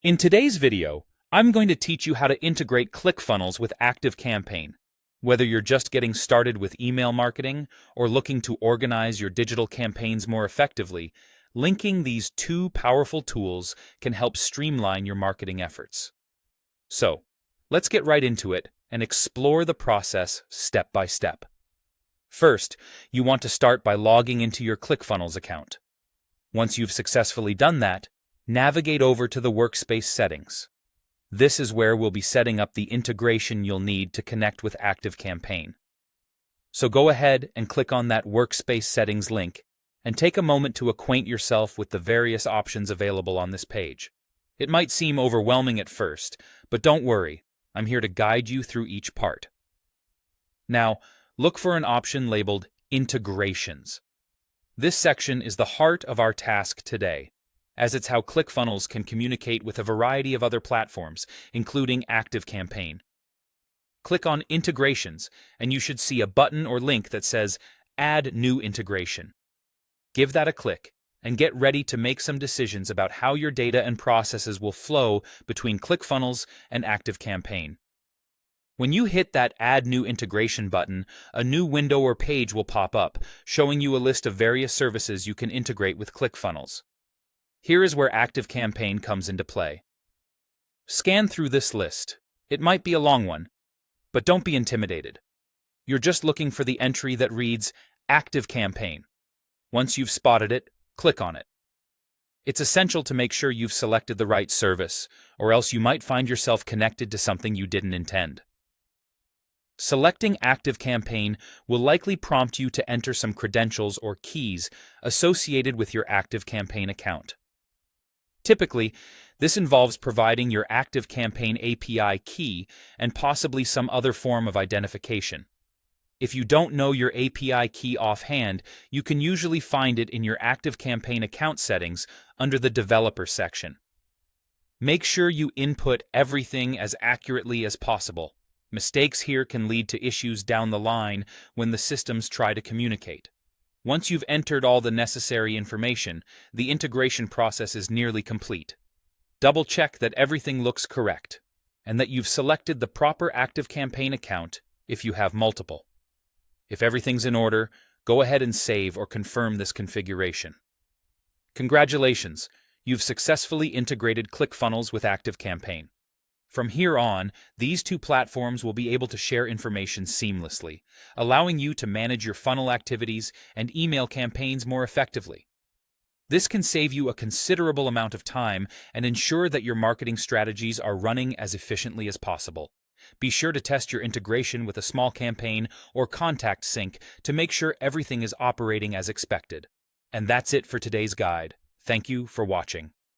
In today's video, I'm going to teach you how to integrate ClickFunnels with ActiveCampaign. Whether you're just getting started with email marketing or looking to organize your digital campaigns more effectively, linking these two powerful tools can help streamline your marketing efforts. So, let's get right into it and explore the process step by step. First, you want to start by logging into your ClickFunnels account. Once you've successfully done that, navigate over to the workspace settings. This is where we'll be setting up the integration you'll need to connect with ActiveCampaign. So go ahead and click on that workspace settings link and take a moment to acquaint yourself with the various options available on this page. It might seem overwhelming at first, but don't worry, I'm here to guide you through each part. Now, look for an option labeled Integrations. This section is the heart of our task today, as it's how ClickFunnels can communicate with a variety of other platforms, including ActiveCampaign. Click on Integrations, and you should see a button or link that says Add New Integration. Give that a click, and get ready to make some decisions about how your data and processes will flow between ClickFunnels and ActiveCampaign. When you hit that Add New Integration button, a new window or page will pop up, showing you a list of various services you can integrate with ClickFunnels. Here is where ActiveCampaign comes into play. Scan through this list. It might be a long one, but don't be intimidated. You're just looking for the entry that reads ActiveCampaign. Once you've spotted it, click on it. It's essential to make sure you've selected the right service, or else you might find yourself connected to something you didn't intend. Selecting ActiveCampaign will likely prompt you to enter some credentials or keys associated with your ActiveCampaign account. Typically, this involves providing your ActiveCampaign API key and possibly some other form of identification. If you don't know your API key offhand, you can usually find it in your ActiveCampaign account settings under the Developer section. Make sure you input everything as accurately as possible. Mistakes here can lead to issues down the line when the systems try to communicate. Once you've entered all the necessary information, the integration process is nearly complete. Double-check that everything looks correct, and that you've selected the proper ActiveCampaign account if you have multiple. If everything's in order, go ahead and save or confirm this configuration. Congratulations, you've successfully integrated ClickFunnels with ActiveCampaign. From here on, these two platforms will be able to share information seamlessly, allowing you to manage your funnel activities and email campaigns more effectively. This can save you a considerable amount of time and ensure that your marketing strategies are running as efficiently as possible. Be sure to test your integration with a small campaign or contact sync to make sure everything is operating as expected. And that's it for today's guide. Thank you for watching.